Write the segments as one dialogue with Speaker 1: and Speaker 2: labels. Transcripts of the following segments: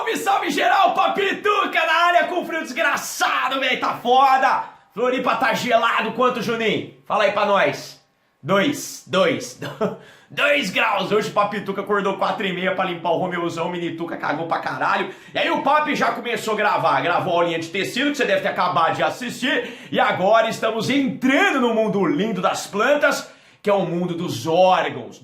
Speaker 1: Salve, salve geral, Papituca na área com frio desgraçado, velho, tá foda! Floripa tá gelado quanto, Juninho? Fala aí pra nós. 2 graus. Hoje o Papituca acordou 4h30 pra limpar o Romeuzão, o Minituca cagou pra caralho. E aí o Papi já começou a gravar, gravou a aulinha de tecido que você deve ter acabado de assistir. E agora estamos entrando no mundo lindo das plantas, que é o mundo dos órgãos,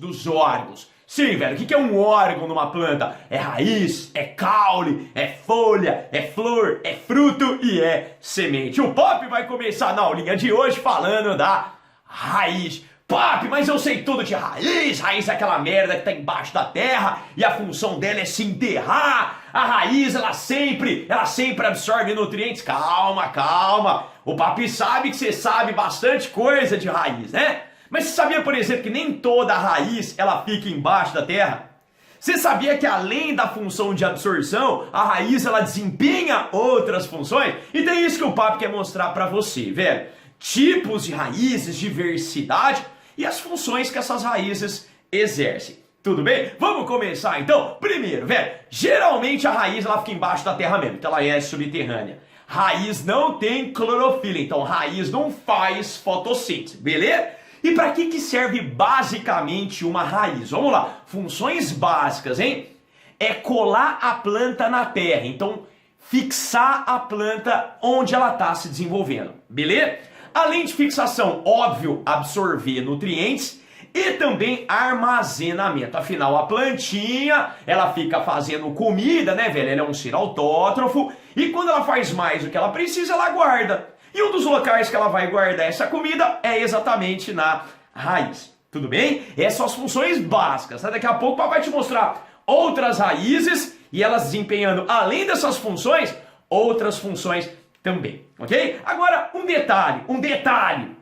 Speaker 1: Sim, velho, o que é um órgão numa planta? É raiz, é caule, é folha, é flor, é fruto e é semente. O Pop vai começar na aulinha de hoje falando da raiz. Pop, mas eu sei tudo de raiz. Raiz é aquela merda que tá embaixo da terra e a função dela é se enterrar. A raiz, ela sempre absorve nutrientes. Calma. O Papi sabe que você sabe bastante coisa de raiz, né? Mas você sabia, por exemplo, que nem toda a raiz ela fica embaixo da terra? Você sabia que além da função de absorção, a raiz ela desempenha outras funções? Então é isso que o Papo quer mostrar pra você, velho. Tipos de raízes, diversidade e as funções que essas raízes exercem. Tudo bem? Vamos começar então? Primeiro, velho, geralmente a raiz ela fica embaixo da terra mesmo, então ela é subterrânea. Raiz não tem clorofila, então raiz não faz fotossíntese, beleza? E para que serve basicamente uma raiz? Vamos lá, funções básicas, hein? É colar a planta na terra, então fixar a planta onde ela está se desenvolvendo, beleza? Além de fixação, óbvio, absorver nutrientes e também armazenamento. Afinal, a plantinha, ela fica fazendo comida, né, velho? Ela é um ser autótrofo e quando ela faz mais do que ela precisa, ela guarda. E um dos locais que ela vai guardar essa comida é exatamente na raiz. Tudo bem? Essas são as funções básicas. Daqui a pouco o papai vai te mostrar outras raízes e elas desempenhando, além dessas funções, outras funções também. Ok? Agora, um detalhe.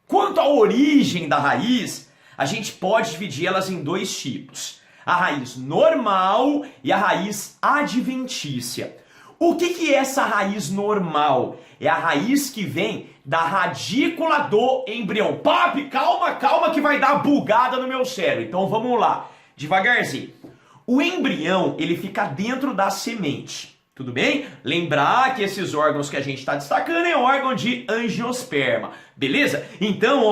Speaker 1: Quanto à origem da raiz, a gente pode dividir elas em dois tipos. A raiz normal e a raiz adventícia. O que é essa raiz normal? É a raiz que vem da radícula do embrião. Papi, calma que vai dar bugada no meu cérebro. Então vamos lá, devagarzinho. O embrião, ele fica dentro da semente. Tudo bem? Lembrar que esses órgãos que a gente está destacando é órgão de angiosperma. Beleza? Então,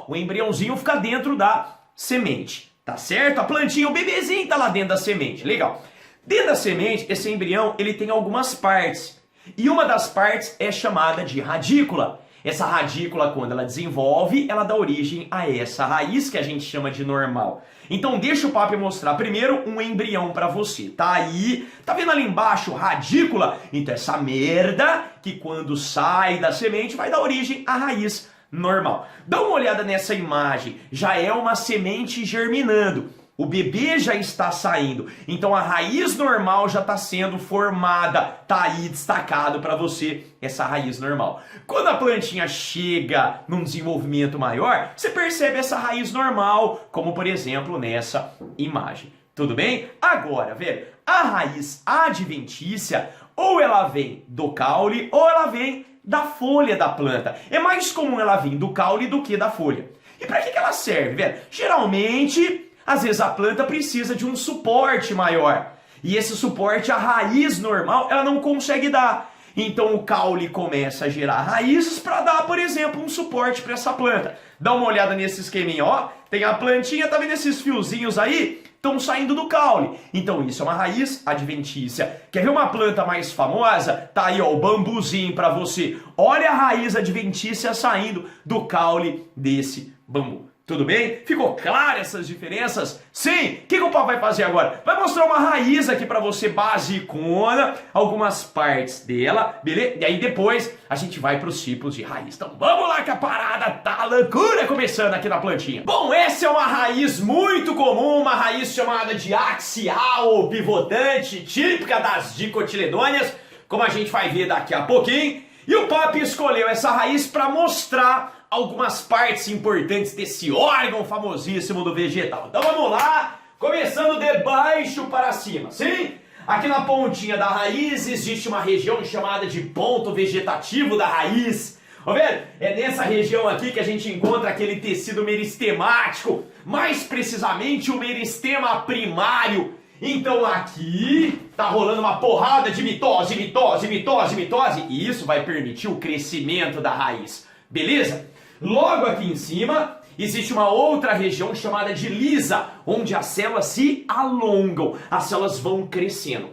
Speaker 1: o embriãozinho fica dentro da semente. Tá certo? A plantinha, o bebezinho tá lá dentro da semente. Legal. Dentro da semente, esse embrião ele tem algumas partes. E uma das partes é chamada de radícula. Essa radícula, quando ela desenvolve, ela dá origem a essa raiz que a gente chama de normal. Então deixa o Papi mostrar primeiro um embrião para você. Tá aí, tá vendo ali embaixo, radícula? Então essa merda que quando sai da semente vai dar origem à raiz normal. Dá uma olhada nessa imagem, já é uma semente germinando. O bebê já está saindo, então a raiz normal já está sendo formada, tá aí destacado para você essa raiz normal. Quando a plantinha chega num desenvolvimento maior, você percebe essa raiz normal, como por exemplo nessa imagem. Tudo bem? Agora, velho, a raiz adventícia, ou ela vem do caule, ou ela vem da folha da planta. É mais comum ela vir do caule do que da folha. E para que ela serve, velho? Geralmente, às vezes a planta precisa de um suporte maior. E esse suporte, a raiz normal, ela não consegue dar. Então o caule começa a gerar raízes para dar, por exemplo, um suporte para essa planta. Dá uma olhada nesse esqueminha, ó. Tem a plantinha, tá vendo esses fiozinhos aí? Estão saindo do caule. Então isso é uma raiz adventícia. Quer ver uma planta mais famosa? Tá aí, ó, o bambuzinho para você. Olha a raiz adventícia saindo do caule desse bambu. Tudo bem? Ficou claro essas diferenças? Sim! O que o papai vai fazer agora? Vai mostrar uma raiz aqui pra você basicona, algumas partes dela, beleza? E aí depois a gente vai pros tipos de raiz. Então vamos lá que a parada tá loucura começando aqui na plantinha. Bom, essa é uma raiz muito comum, uma raiz chamada de axial ou pivotante, típica das dicotiledôneas, como a gente vai ver daqui a pouquinho. E o papi escolheu essa raiz para mostrar algumas partes importantes desse órgão famosíssimo do vegetal. Então vamos lá, começando de baixo para cima, sim? Aqui na pontinha da raiz existe uma região chamada de ponto vegetativo da raiz. Ó, velho, é nessa região aqui que a gente encontra aquele tecido meristemático, mais precisamente o meristema primário. Então aqui tá rolando uma porrada de mitose, mitose, mitose, mitose, e isso vai permitir o crescimento da raiz, beleza? Logo aqui em cima existe uma outra região chamada de lisa, onde as células se alongam, as células vão crescendo.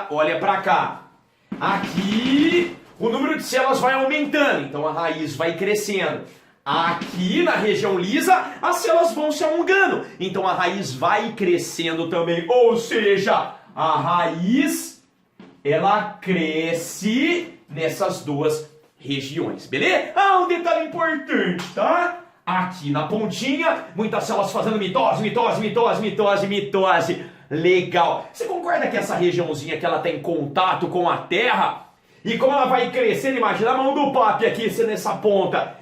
Speaker 1: Olha pra cá. Aqui o número de células vai aumentando, então a raiz vai crescendo. Aqui na região lisa, as células vão se alongando, então a raiz vai crescendo também. Ou seja, a raiz, ela cresce nessas duas regiões, beleza? Um detalhe importante, tá? Aqui na pontinha, muitas células fazendo mitose, mitose, mitose, mitose, mitose. Legal. Você concorda que essa regiãozinha que ela tem contato com a terra, e como ela vai crescendo, imagina a mão do papi aqui sendo essa ponta,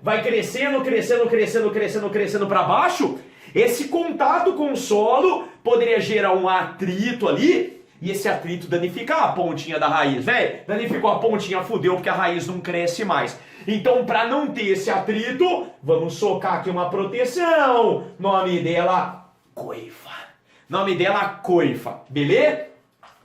Speaker 1: vai crescendo, crescendo, crescendo, crescendo, crescendo para baixo. Esse contato com o solo poderia gerar um atrito ali, e esse atrito danificar a pontinha da raiz, velho. Danificou a pontinha, fudeu, porque a raiz não cresce mais. Então, para não ter esse atrito, vamos socar aqui uma proteção. Nome dela, coifa. Nome dela, coifa, beleza?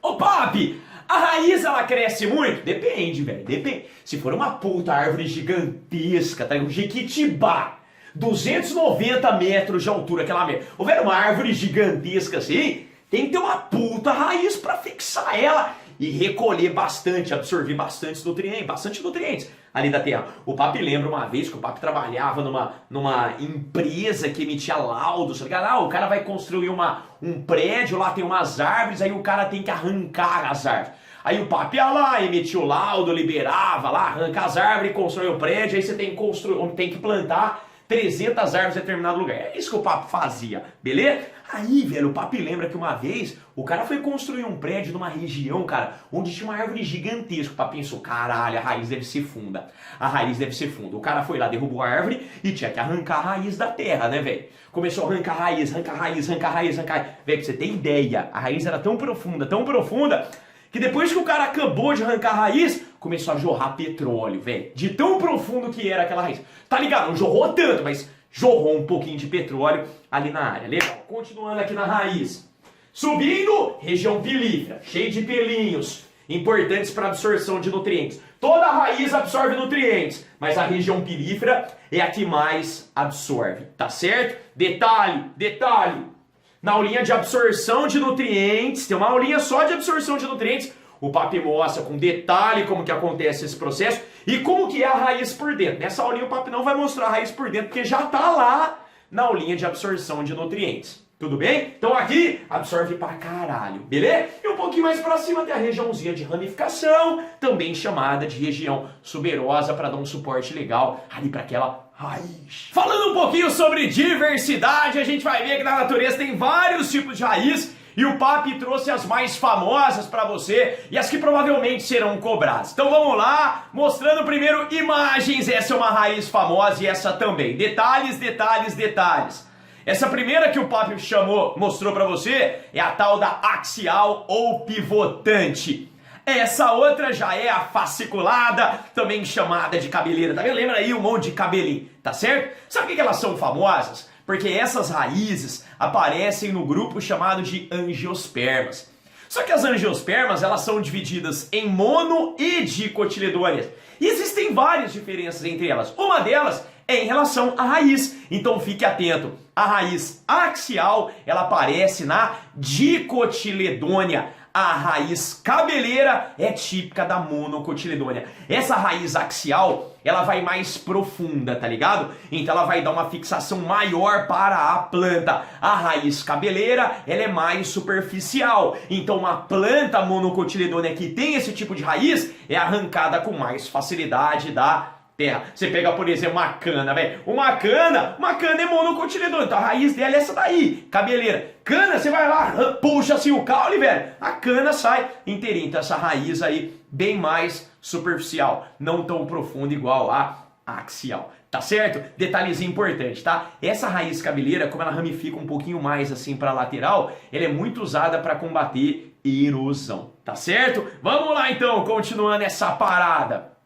Speaker 1: Ô papi, a raiz, ela cresce muito? Depende, velho, depende. Se for uma puta árvore gigantesca, tá? Um jequitibá, 290 metros de altura, aquela merda. Ou velho, uma árvore gigantesca assim, tem que ter uma puta raiz pra fixar ela e recolher bastante, absorver bastante nutrientes ali da terra. O papi lembra uma vez que o papi trabalhava numa empresa que emitia laudos, tá ligado? O cara vai construir um prédio, lá tem umas árvores, aí o cara tem que arrancar as árvores. Aí o papi ia lá, emitia o laudo, liberava lá, arranca as árvores, constrói o prédio, aí você tem que plantar 300 árvores em determinado lugar. É isso que o papi fazia, beleza? Aí, velho, o papi lembra que uma vez o cara foi construir um prédio numa região, cara, onde tinha uma árvore gigantesca. O papi pensou, caralho, a raiz deve ser funda. A raiz deve ser funda. O cara foi lá, derrubou a árvore e tinha que arrancar a raiz da terra, né, velho? Começou a arrancar a raiz, arrancar a raiz, arrancar a raiz, arrancar a raiz. Velho, pra você ter ideia, a raiz era tão profunda, que depois que o cara acabou de arrancar a raiz, começou a jorrar petróleo, velho. De tão profundo que era aquela raiz. Tá ligado? Não jorrou tanto, mas jorrou um pouquinho de petróleo ali na área. Legal. Continuando aqui na raiz. Subindo, região pilífera, cheia de pelinhos, importantes para absorção de nutrientes. Toda a raiz absorve nutrientes, mas a região pilífera é a que mais absorve, tá certo? Detalhe. Na aulinha de absorção de nutrientes, tem uma aulinha só de absorção de nutrientes, o papi mostra com detalhe como que acontece esse processo e como que é a raiz por dentro. Nessa aulinha o papi não vai mostrar a raiz por dentro, porque já tá lá na aulinha de absorção de nutrientes. Tudo bem? Então aqui absorve pra caralho, beleza? E um pouquinho mais pra cima tem a regiãozinha de ramificação, também chamada de região suberosa, para dar um suporte legal ali para aquela raiz. Falando um pouquinho sobre diversidade, a gente vai ver que na natureza tem vários tipos de raiz e o papi trouxe as mais famosas para você e as que provavelmente serão cobradas. Então vamos lá, mostrando primeiro imagens. Essa é uma raiz famosa e essa também. Detalhes. Essa primeira que o papi mostrou para você é a tal da axial ou pivotante. Essa outra já é a fasciculada, também chamada de cabeleira. Tá vendo? Lembra aí um monte de cabelinho, tá certo? Sabe por que elas são famosas? Porque essas raízes aparecem no grupo chamado de angiospermas. Só que as angiospermas, elas são divididas em mono e dicotiledôneas. E existem várias diferenças entre elas. Uma delas é em relação à raiz. Então fique atento. A raiz axial, ela aparece na dicotiledônea. A raiz cabeleira é típica da monocotiledônea. Essa raiz axial, ela vai mais profunda, tá ligado? Então ela vai dar uma fixação maior para a planta. A raiz cabeleira, ela é mais superficial. Então uma planta monocotiledônea que tem esse tipo de raiz é arrancada com mais facilidade da terra. Você pega, por exemplo, uma cana, velho. Uma cana é monocotiledônea. Então a raiz dela é essa daí, cabeleira. Cana, você vai lá, puxa assim o caule, velho. A cana sai inteirinha. Então essa raiz aí, bem mais superficial. Não tão profunda igual a axial. Tá certo? Detalhezinho importante, tá? Essa raiz cabeleira, como ela ramifica um pouquinho mais assim para lateral, ela é muito usada para combater erosão. Tá certo? Vamos lá então, continuando essa parada.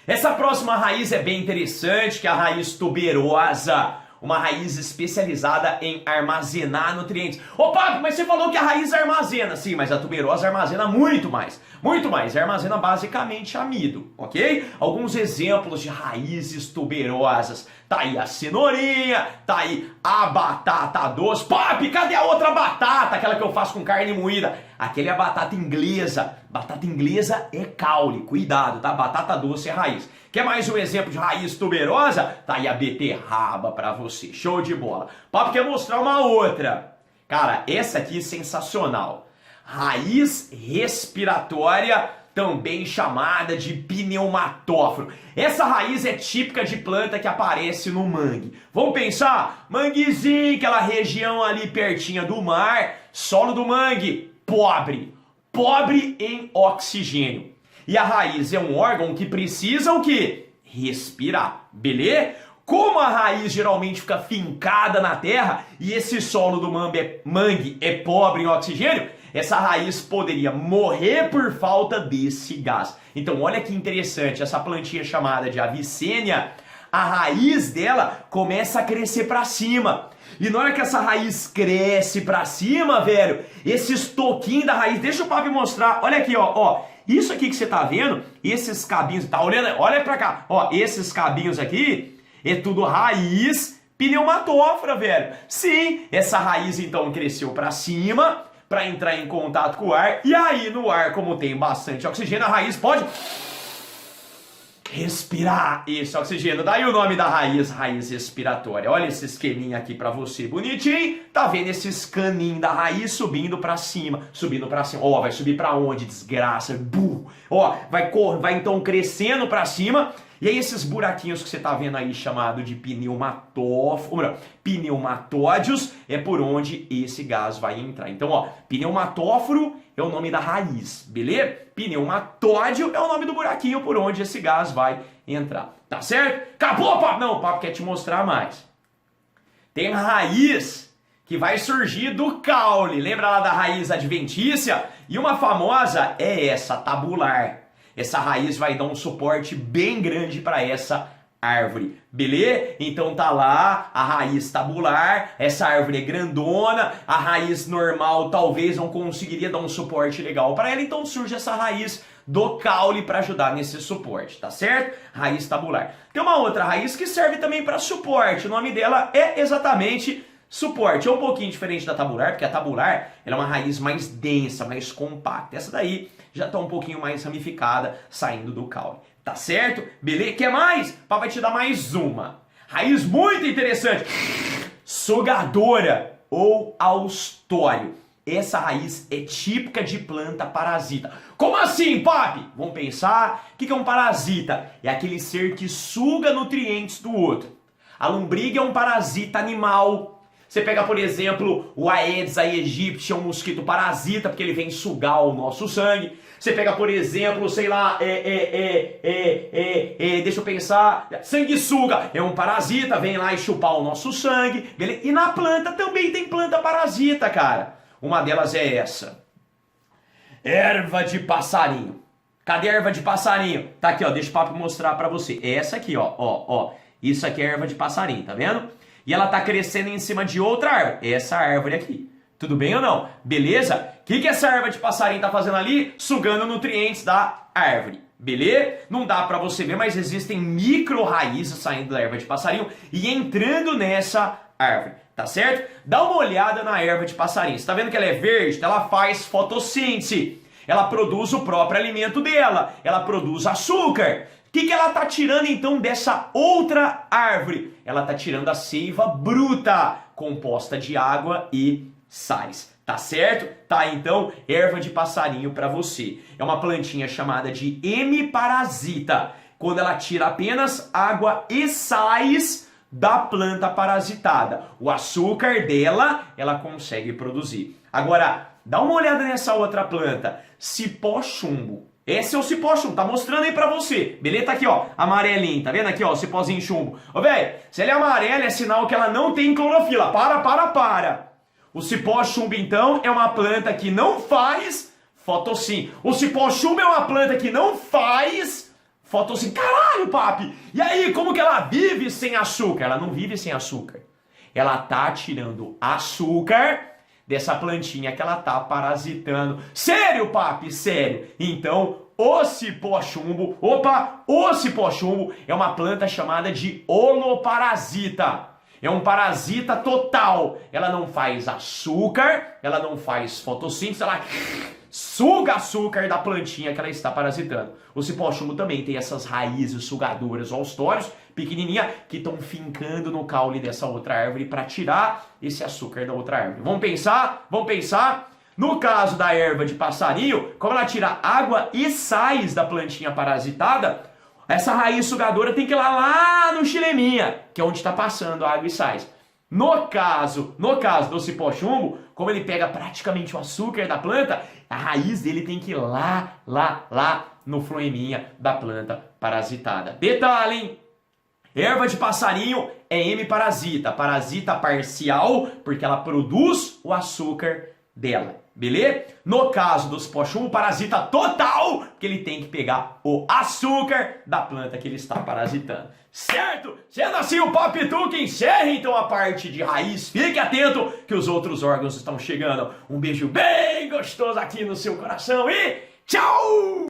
Speaker 1: Essa próxima raiz é bem interessante, que é a raiz tuberosa. Uma raiz especializada em armazenar nutrientes. Ô Papi, mas você falou que a raiz armazena. Sim, mas a tuberosa armazena muito mais. Muito mais. Armazena basicamente amido, ok? Alguns exemplos de raízes tuberosas. Tá aí a cenourinha, tá aí a batata doce. Papi, cadê a outra batata? Aquela que eu faço com carne moída. Aquela é a batata inglesa. Batata inglesa é caule. Cuidado, tá? Batata doce é raiz. Quer mais um exemplo de raiz tuberosa? Tá aí a beterraba pra você. Show de bola. Papo quer mostrar uma outra. Cara, essa aqui é sensacional. Raiz respiratória, também chamada de pneumatóforo. Essa raiz é típica de planta que aparece no mangue. Vamos pensar? Manguezinho, aquela região ali pertinho do mar. Solo do mangue, pobre. Pobre em oxigênio. E a raiz é um órgão que precisa o quê? Respirar, beleza? Como a raiz geralmente fica fincada na terra e esse solo do mangue é pobre em oxigênio, essa raiz poderia morrer por falta desse gás. Então olha que interessante, essa plantinha chamada de avicênia, a raiz dela começa a crescer para cima. E na hora que essa raiz cresce para cima, velho, esses toquinhos da raiz, deixa o Papi mostrar, olha aqui, ó. Isso aqui que você tá vendo, esses cabinhos, tá olhando? Olha pra cá, ó, esses cabinhos aqui, é tudo raiz pneumatófora, velho. Sim, essa raiz então cresceu pra cima, pra entrar em contato com o ar, e aí no ar, como tem bastante oxigênio, a raiz pode respirar esse oxigênio. Daí o nome da raiz, raiz respiratória. Olha esse esqueminha aqui pra você, bonitinho. Tá vendo esses caninhos da raiz subindo pra cima, subindo pra cima. Ó, vai subir pra onde, desgraça? Ó, vai então crescendo pra cima. E aí esses buraquinhos que você tá vendo aí, chamado de pneumatódios, é por onde esse gás vai entrar. Então, ó, pneumatóforo é o nome da raiz, beleza? Pneumatódio é o nome do buraquinho por onde esse gás vai entrar, tá certo? Acabou, Papo? Não, o Papo quer te mostrar mais. Tem raiz que vai surgir do caule, lembra lá da raiz adventícia? E uma famosa é essa, tabular. Essa raiz vai dar um suporte bem grande para essa árvore, beleza? Então tá lá a raiz tabular, essa árvore é grandona, a raiz normal talvez não conseguiria dar um suporte legal para ela, então surge essa raiz do caule para ajudar nesse suporte, tá certo? Raiz tabular. Tem uma outra raiz que serve também para suporte, o nome dela é exatamente suporte. É um pouquinho diferente da tabular, porque a tabular ela é uma raiz mais densa, mais compacta. Essa daí já está um pouquinho mais ramificada, saindo do caule. Tá certo? Beleza? Quer mais? Papai vai te dar mais uma. Raiz muito interessante. Sugadora ou austório. Essa raiz é típica de planta parasita. Como assim, Papi? Vamos pensar. O que é um parasita? É aquele ser que suga nutrientes do outro. A lombriga é um parasita animal. Você pega, por exemplo, o Aedes aegypti, é um mosquito parasita, porque ele vem sugar o nosso sangue. Você pega, por exemplo, sei lá, deixa eu pensar, sanguessuga, é um parasita, vem lá e chupar o nosso sangue. Beleza? E na planta também tem planta parasita, cara. Uma delas é essa. Erva de passarinho. Cadê a erva de passarinho? Tá aqui, ó, deixa o Papo mostrar pra você. É essa aqui, ó. Isso aqui é erva de passarinho, tá vendo? E ela tá crescendo em cima de outra árvore. Essa árvore aqui. Tudo bem ou não? Beleza? O que essa erva de passarinho tá fazendo ali? Sugando nutrientes da árvore. Beleza? Não dá pra você ver, mas existem micro-raízes saindo da erva de passarinho e entrando nessa árvore. Tá certo? Dá uma olhada na erva de passarinho. Você tá vendo que ela é verde? Ela faz fotossíntese. Ela produz o próprio alimento dela. Ela produz açúcar. O que ela está tirando então dessa outra árvore? Ela está tirando a seiva bruta, composta de água e sais. Tá certo? Tá, então, erva de passarinho para você. É uma plantinha chamada de hemiparasita. Quando ela tira apenas água e sais da planta parasitada. O açúcar dela, ela consegue produzir. Agora, dá uma olhada nessa outra planta. Cipó-chumbo. Esse é o cipó-chumbo, tá mostrando aí pra você. Beleza? Tá aqui, ó, amarelinho, tá vendo aqui, ó, o cipózinho chumbo. Ô, velho, se ele é amarelo é sinal que ela não tem clorofila. Para. O cipó-chumbo, então, é uma planta que não faz fotossíntese. O cipó-chumbo é uma planta que não faz Fotossíntese. Caralho, papi! E aí, como que ela vive sem açúcar? Ela não vive sem açúcar. Ela tá tirando açúcar dessa plantinha que ela tá parasitando. Sério, papi? Sério. Então, o cipó-chumbo, o cipó-chumbo é uma planta chamada de holoparasita. É um parasita total. Ela não faz açúcar, ela não faz fotossíntese, ela suga açúcar da plantinha que ela está parasitando. O cipó-chumbo também tem essas raízes sugadoras austrórios, pequenininha, que estão fincando no caule dessa outra árvore para tirar esse açúcar da outra árvore. Vamos pensar? Vamos pensar? No caso da erva de passarinho, como ela tira água e sais da plantinha parasitada, essa raiz sugadora tem que ir lá no chileminha, que é onde está passando a água e sais. No caso do cipó-chumbo, como ele pega praticamente o açúcar da planta, a raiz dele tem que ir lá no floeminha da planta parasitada. Detalhe, hein? Erva de passarinho é hemiparasita, parasita parcial, porque ela produz o açúcar dela, beleza? No caso do cipó-chumbo, parasita total, porque ele tem que pegar o açúcar da planta que ele está parasitando. Certo? Sendo assim, o Papi Tuca encerra então a parte de raiz. Fique atento que os outros órgãos estão chegando. Um beijo bem gostoso aqui no seu coração e tchau!